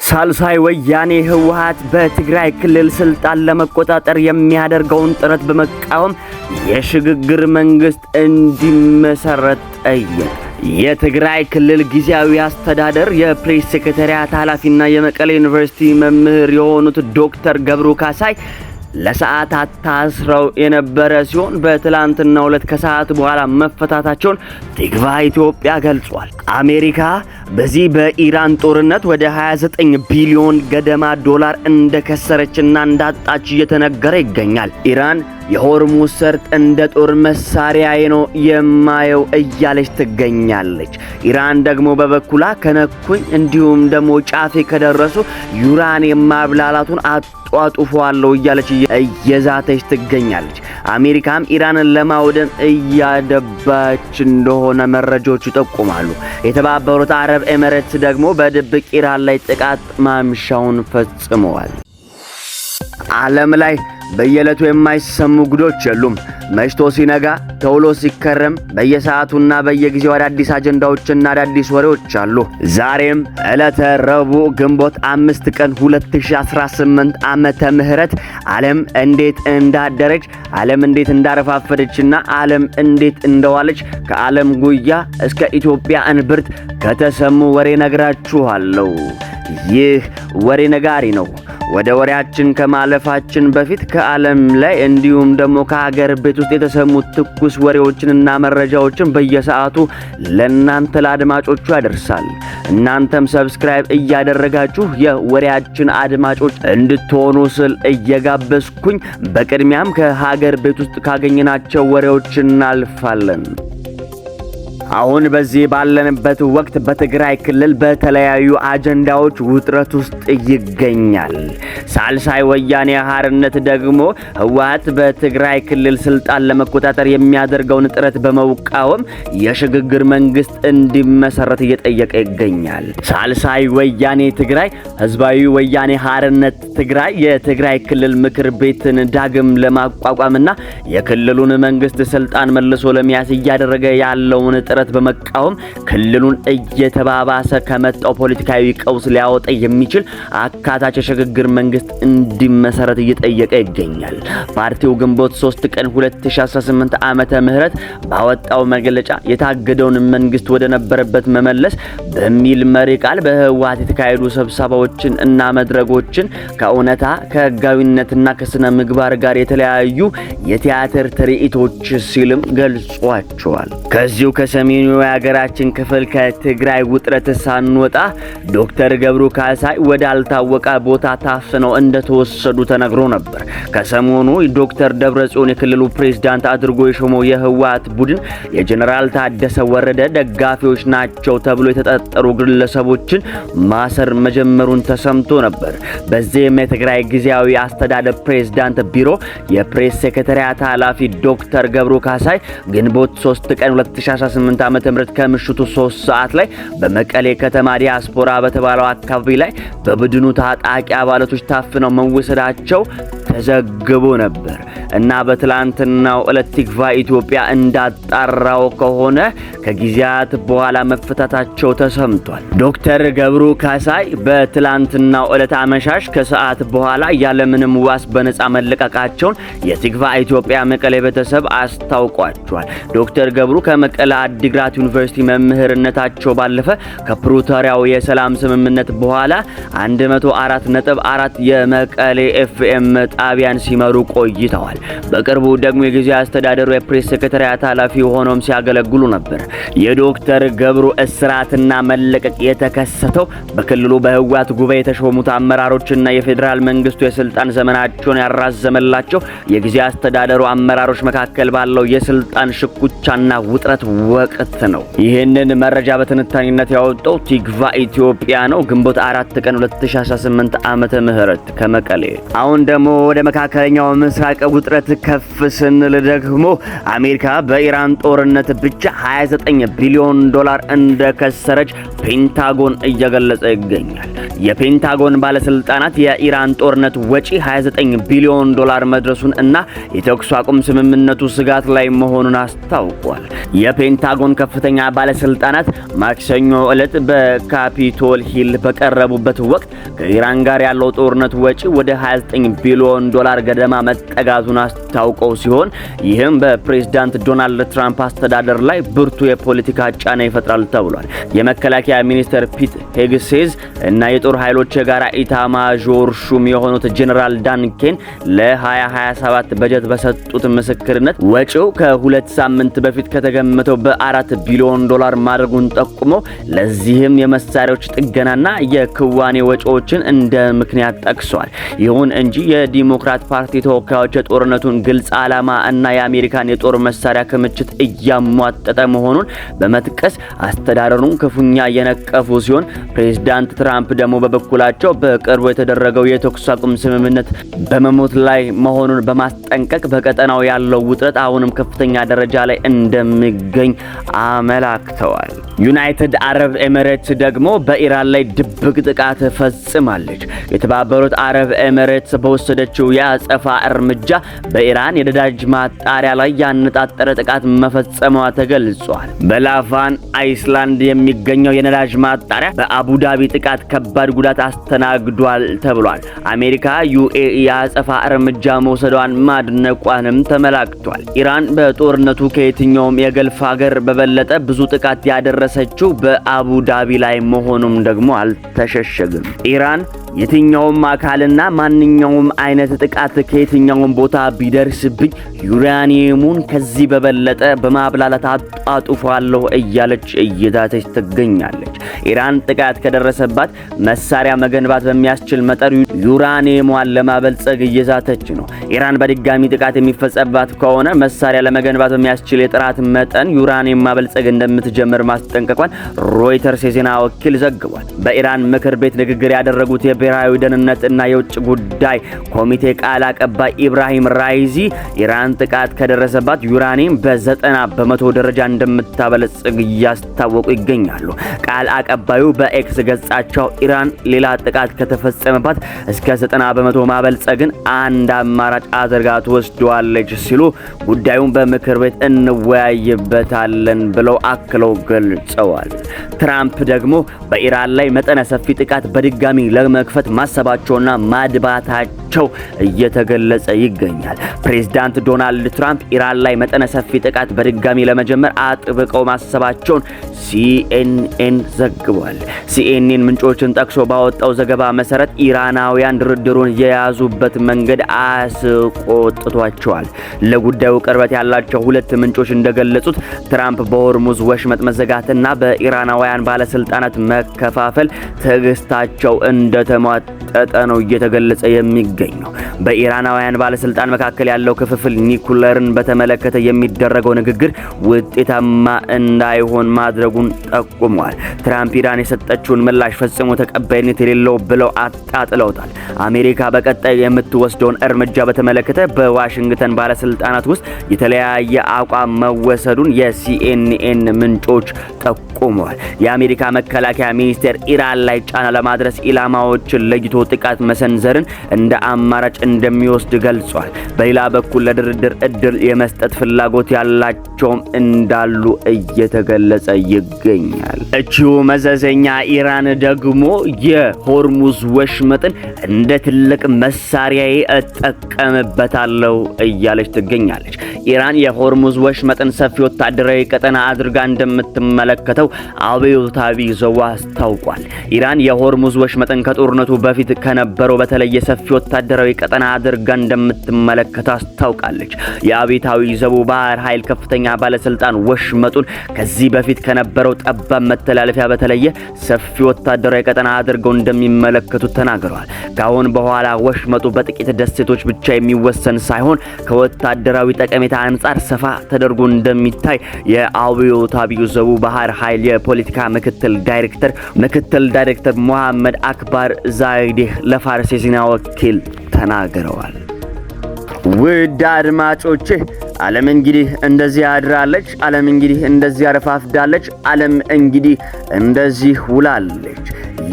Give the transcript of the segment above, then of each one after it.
ሳልሳይ ወያኔ ህወሓት በትግራይ ክልል ስልጣን ለመቆጣጠር የሚያደርገውን ጥረት በመቃወም የሽግግር መንግስት እንዲመሰረት ጠየቀ። የትግራይ ክልል ጊዜያዊ አስተዳደር የፕሬስ ሴክሬታሪያት ኃላፊና የመቀሌ ዩኒቨርሲቲ መምህር የሆኑት ዶክተር ገብሩ ካሳይ ለሰዓታት ታስረው የነበረ ሲሆን በትላንትናው ዕለት ከሰዓት በኋላ መፈታታቸውን ቲግቫ ኢትዮጵያ ገልጿል። አሜሪካ በዚህ በኢራን ጦርነት ወደ 29 ቢሊዮን ገደማ ዶላር እንደከሰረችና እንዳጣች እየተነገረ ይገኛል። ኢራን የሆርሙዝ ሰርጥ እንደ ጦር መሳሪያዬ ነው የማየው እያለች ትገኛለች። ኢራን ደግሞ በበኩላ ከነኩኝ እንዲሁም ደግሞ ጫፌ ከደረሱ ዩራኒየም ማብላላቱን አጧጡፈዋለሁ እያለች እየዛተች ትገኛለች። አሜሪካም ኢራንን ለማውደም እያደባች እንደሆነ መረጃዎች ይጠቁማሉ። የተባበሩት አረብ ኤሚሬትስ ደግሞ በድብቅ ኢራን ላይ ጥቃት ማምሻውን ፈጽመዋል። ዓለም ላይ በየዕለቱ የማይሰሙ ጉዶች የሉም። መሽቶ ሲነጋ ተውሎ ሲከረም በየሰዓቱና በየጊዜው አዳዲስ አጀንዳዎችና አዳዲስ ወሬዎች አሉ። ዛሬም ዕለተ ረቡዕ ግንቦት 5 ቀን 2018 ዓመተ ምህረት ዓለም እንዴት እንዳደረች፣ ዓለም እንዴት እንዳረፋፈደችና ዓለም እንዴት እንደዋለች ከዓለም ጉያ እስከ ኢትዮጵያ እንብርት ከተሰሙ ወሬ ነግራችኋለሁ። ይህ ወሬ ነጋሪ ነው። ወደ ወሬያችን ከማለፋችን በፊት ከዓለም ላይ እንዲሁም ደግሞ ከሀገር ቤት ውስጥ የተሰሙ ትኩስ ወሬዎችንና መረጃዎችን በየሰዓቱ ለእናንተ ለአድማጮቹ ያደርሳል። እናንተም ሰብስክራይብ እያደረጋችሁ የወሬያችን አድማጮች እንድትሆኑ ስል እየጋበዝኩኝ በቅድሚያም ከሀገር ቤት ውስጥ ካገኘናቸው ወሬዎች እናልፋለን። አሁን በዚህ ባለንበት ወቅት በትግራይ ክልል በተለያዩ አጀንዳዎች ውጥረት ውስጥ ይገኛል። ሳልሳይ ወያኔ ሓርነት ደግሞ ህወሓት በትግራይ ክልል ስልጣን ለመቆጣጠር የሚያደርገውን ጥረት በመቃወም የሽግግር መንግስት እንዲመሰረት እየጠየቀ ይገኛል። ሳልሳይ ወያኔ ትግራይ ህዝባዊ ወያኔ ሓርነት ትግራይ የትግራይ ክልል ምክር ቤትን ዳግም ለማቋቋምና የክልሉን መንግስት ስልጣን መልሶ ለመያዝ እያደረገ ያለውን ጥረት በመቃወም ክልሉን እየተባባሰ ከመጣው ፖለቲካዊ ቀውስ ሊያወጣ የሚችል አካታች የሽግግር መንግስት እንዲመሰረት እየጠየቀ ይገኛል። ፓርቲው ግንቦት 3 ቀን 2018 ዓመተ ምህረት ባወጣው መግለጫ የታገደውን መንግስት ወደ ነበረበት መመለስ በሚል መሪ ቃል በህወሓት የተካሄዱ ስብሰባዎችን እና መድረኮችን ከእውነታ ከህጋዊነትና ከስነ ምግባር ጋር የተለያዩ የቲያትር ትርኢቶች ሲልም ገልጿቸዋል። ከዚሁ ከሰሜኑ የሀገራችን ክፍል ከትግራይ ውጥረት ሳንወጣ ዶክተር ገብሩ ካሳይ ወደ አልታወቀ ቦታ ታፍነው እንደተወሰዱ ተነግሮ ነበር። ከሰሞኑ ዶክተር ደብረጽዮን የክልሉ ፕሬዝዳንት አድርጎ የሾመው የህወሓት ቡድን የጀነራል ታደሰ ወረደ ደጋፊዎች ናቸው ተብሎ የተጠረጠሩ ግለሰቦችን ማሰር መጀመሩን ተሰምቶ ነበር። በዚህም የትግራይ ጊዜያዊ አስተዳደር ፕሬዝዳንት ቢሮ የፕሬስ ሴክሬታሪያት ኃላፊ ዶክተር ገብሩ ካሳይ ግንቦት 3 ቀን 2018 ዓመተ ምህረት ከምሽቱ 3 ሰዓት ላይ በመቀሌ ከተማ ዲያስፖራ በተባለው አካባቢ ላይ በቡድኑ ታጣቂ አባላቶች ታፍነው መወሰዳቸው ተዘግቦ ነበር እና በትላንትናው ዕለት ቲግቫ ኢትዮጵያ እንዳጣራው ከሆነ ከጊዜያት በኋላ መፈታታቸው ተሰምቷል። ዶክተር ገብሩ ካሳይ በትላንትናው ዕለት አመሻሽ ከሰዓት በኋላ ያለምንም ዋስ በነፃ መለቀቃቸውን የቲግቫ ኢትዮጵያ መቀሌ ቤተሰብ አስታውቋቸዋል። ዶክተር ገብሩ ከመቀሌ አዲግራት ዩኒቨርሲቲ መምህርነታቸው ባለፈ ከፕሪቶሪያው የሰላም ስምምነት በኋላ 104.4 የመቀሌ ኤፍኤም ጣቢያን ሲመሩ ቆይተዋል። በቅርቡ ደግሞ የጊዜያዊ አስተዳደሩ የፕሬስ ሴክሬታሪያት ኃላፊ ሆነው ሲያገለግሉ ነበር። የዶክተር ገብሩ እስራትና መለቀቅ የተከሰተው በክልሉ በህወሓት ጉባኤ የተሾሙት አመራሮችና የፌዴራል መንግስቱ የስልጣን ዘመናቸውን ያራዘመላቸው የጊዜያዊ አስተዳደሩ አመራሮች መካከል ባለው የስልጣን ሽኩቻና ውጥረት ወቅት ነው። ይህንን መረጃ በትንታኔነት ያወጣው ቲግቫ ኢትዮጵያ ነው። ግንቦት 4 ቀን 2018 ዓመተ ምህረት ከመቀሌ። አሁን ደግሞ ወደ መካከለኛው ምስራቅ ውጥረት ከፍ ስንል ደግሞ አሜሪካ በኢራን ጦርነት ብቻ 29 ቢሊዮን ዶላር እንደከሰረች ፔንታጎን እየገለጸ ይገኛል። የፔንታጎን ባለስልጣናት የኢራን ጦርነት ወጪ 29 ቢሊዮን ዶላር መድረሱን እና የተኩስ አቁም ስምምነቱ ስጋት ላይ መሆኑን አስታውቋል። የፔንታጎን የፔንታጎን ከፍተኛ ባለስልጣናት ማክሰኞ ዕለት በካፒቶል ሂል በቀረቡበት ወቅት ከኢራን ጋር ያለው ጦርነት ወጪ ወደ 29 ቢሊዮን ዶላር ገደማ መጠጋቱን አስታውቀው ሲሆን ይህም በፕሬዝዳንት ዶናልድ ትራምፕ አስተዳደር ላይ ብርቱ የፖለቲካ ጫና ይፈጥራል ተብሏል። የመከላከያ ሚኒስትር ፒት ሄግሴዝ እና የጦር ኃይሎች የጋራ ኢታማዦር ሹም የሆኑት ጄኔራል ዳን ኬን ለ2027 በጀት በሰጡት ምስክርነት ወጪው ከሁለት ሳምንት በፊት ከተገመተው በ4 ቢሊዮን ዶላር ማድረጉን ጠቁመው ለዚህም የመሳሪያዎች ጥገናና የክዋኔ ወጪዎችን እንደ ምክንያት ጠቅሰዋል። ይሁን እንጂ የዲሞክራት ፓርቲ ተወካዮች የጦርነቱን ግልጽ ዓላማ እና የአሜሪካን የጦር መሳሪያ ክምችት እያሟጠጠ መሆኑን በመጥቀስ አስተዳደሩን ክፉኛ የነቀፉ ሲሆን ፕሬዝዳንት ትራምፕ ደግሞ በበኩላቸው በቅርቡ የተደረገው የተኩስ አቁም ስምምነት በመሞት ላይ መሆኑን በማስጠንቀቅ በቀጠናው ያለው ውጥረት አሁንም ከፍተኛ ደረጃ ላይ እንደሚገኝ አመላክተዋል። ዩናይትድ አረብ ኤሚሬትስ ደግሞ በኢራን ላይ ድብቅ ጥቃት ፈጽማለች። የተባበሩት አረብ ኤሚሬትስ በወሰደችው የአጸፋ እርምጃ በኢራን የነዳጅ ማጣሪያ ላይ ያነጣጠረ ጥቃት መፈጸሟ ተገልጿል። በላቫን አይስላንድ የሚገኘው የነዳጅ ማጣሪያ በአቡዳቢ ጥቃት ከባድ ጉዳት አስተናግዷል ተብሏል። አሜሪካ ዩኤኢ የአጸፋ እርምጃ መውሰዷን ማድነቋንም ተመላክቷል። ኢራን በጦርነቱ ከየትኛውም የገልፍ ሀገር በበለጠ ብዙ ጥቃት ያደረሰችው በአቡዳቢ ላይ መሆኑም ደግሞ አልተሸሸግም። ኢራን የትኛውም አካልና ማንኛውም አይነት ጥቃት ከየትኛውም ቦታ ቢደርስብኝ ዩራኒየሙን ከዚህ በበለጠ በማብላላት አጣጥፏለሁ እያለች እየዛተች ትገኛለች። ኢራን ጥቃት ከደረሰባት መሳሪያ መገንባት በሚያስችል መጠን ዩራኒየሟን ለማበልጸግ እየዛተች ነው። ኢራን በድጋሚ ጥቃት የሚፈጸምባት ከሆነ መሳሪያ ለመገንባት በሚያስችል የጥራት መጠን ዩራኒየም ማበልጸግ እንደምትጀምር ማስጠንቀቋን ሮይተርስ የዜና ወኪል ዘግቧል። በኢራን ምክር ቤት ንግግር ያደረጉት ብሔራዊ ደህንነት እና የውጭ ጉዳይ ኮሚቴ ቃል አቀባይ ኢብራሂም ራይዚ ኢራን ጥቃት ከደረሰባት ዩራኒየም በ90% ደረጃ እንደምታበለጽግ እያስታወቁ ይገኛሉ። ቃል አቀባዩ በኤክስ ገጻቸው ኢራን ሌላ ጥቃት ከተፈጸመባት እስከ 90% ማበልጸግን አንድ አማራጭ አድርጋ ትወስደዋለች ሲሉ ጉዳዩን በምክር ቤት እንወያይበታለን ብለው አክለው ገልጸዋል። ትራምፕ ደግሞ በኢራን ላይ መጠነ ሰፊ ጥቃት በድጋሚ ለመክፈት ማሰባቸውና ማድባታቸው እየተገለጸ ይገኛል። ፕሬዝዳንት ዶናልድ ትራምፕ ኢራን ላይ መጠነ ሰፊ ጥቃት በድጋሚ ለመጀመር አጥብቀው ማሰባቸውን ሲኤንኤን ዘግቧል። ሲኤንኤን ምንጮችን ጠቅሶ ባወጣው ዘገባ መሰረት ኢራናውያን ድርድሩን የያዙበት መንገድ አስቆጥቷቸዋል። ለጉዳዩ ቅርበት ያላቸው ሁለት ምንጮች እንደገለጹት ትራምፕ በሆርሙዝ ወሽመጥ መዘጋትና በኢራናውያን ባለስልጣናት መከፋፈል ትዕግስታቸው እንደተሟጠጠ ነው እየተገለጸ የሚገኘው። በኢራናውያን ባለስልጣን መካከል ያለው ክፍፍል ኒኩለርን በተመለከተ የሚደረገው ንግግር ውጤታማ እንዳይሆን ማድረጉን ጠቁመዋል። ትራምፕ ኢራን የሰጠችውን ምላሽ ፈጽሞ ተቀባይነት የሌለው ብለው አጣጥለውታል። አሜሪካ በቀጣይ የምትወስደውን እርምጃ በተመለከተ በዋሽንግተን ባለስልጣናት ውስጥ የተለያየ አቋም መወሰዱን የሲኤንኤን ምንጮች ጠቁመዋል። የአሜሪካ መከላከያ ሚኒስቴር ኢራን ላይ ጫና ለማድረስ ኢላማዎችን ለይቶ ጥቃት መሰንዘርን እንደ አማራጭ እንደሚወስድ ገልጿል። በሌላ በኩል ለድርድር እድል የመስጠት ፍላጎት ያላቸውም እንዳሉ እየተገለጸ ይገኛል። እቺው መዘዘኛ ኢራን ደግሞ የሆርሙዝ ወሽመጥን እንደ ትልቅ መሳሪያዬ እጠቀምበታለሁ እያለች ትገኛለች። ኢራን የሆርሙዝ ወሽመጥን ሰፊ ወታደራዊ ቀጠና አድርጋ እንደምትመለከተው አብዮታዊ ዘዋ አስታውቋል። ኢራን የሆርሙዝ ወሽመጥን ከጦርነቱ በፊት ከነበረው በተለየ ሰፊ ወታደራዊ ቀጠና አድርጋ እንደምትመለከተው አስታውቃለች። የአብዮታዊ ዘቡ ባህር ኃይል ከፍተኛ ባለስልጣን ወሽመጡን ከዚህ በፊት ከነበረው ጠባብ መተላለፊያ በተለየ ሰፊ ወታደራዊ ቀጠና አድርገው እንደሚመለከቱት ተናግረዋል። ካሁን በኋላ ወሽመጡ በጥቂት ደሴቶች ብቻ የሚወሰን ሳይሆን ከወታደራዊ ጠቀሜታ አንጻር ሰፋ ተደርጎ እንደሚታይ የአብዮታዊ ዘቡ ባህር ኃይል የፖለቲካ ምክትል ዳይሬክተር መሐመድ አክባር ዛይዲህ ለፋርስ የዜና ወኪል ተናግረዋል። ውድ አድማጮቼ ዓለም እንግዲህ እንደዚህ አድራለች። ዓለም እንግዲህ እንደዚህ አረፋፍዳለች። ዓለም እንግዲህ እንደዚህ ውላለች።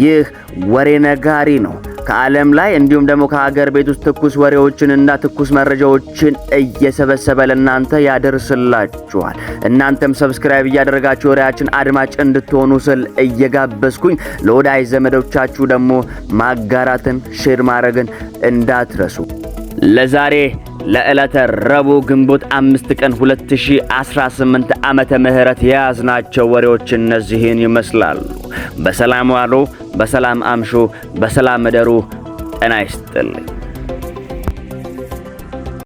ይህ ወሬ ነጋሪ ነው። ከዓለም ላይ እንዲሁም ደግሞ ከሀገር ቤት ውስጥ ትኩስ ወሬዎችንና ትኩስ መረጃዎችን እየሰበሰበ ለእናንተ ያደርስላችኋል። እናንተም ሰብስክራይብ እያደረጋችሁ ወሬያችን አድማጭ እንድትሆኑ ስል እየጋበዝኩኝ ለወዳጅ ዘመዶቻችሁ ደግሞ ማጋራትን ሼር ማድረግን እንዳትረሱ። ለዛሬ ለዕለተ ረቡዕ ግንቦት 5 ቀን 2018 ዓመተ ምህረት የያዝናቸው ወሬዎች እነዚህን ይመስላሉ። በሰላም ዋሉ፣ በሰላም አምሹ፣ በሰላም እደሩ። ጤና ይስጥልኝ።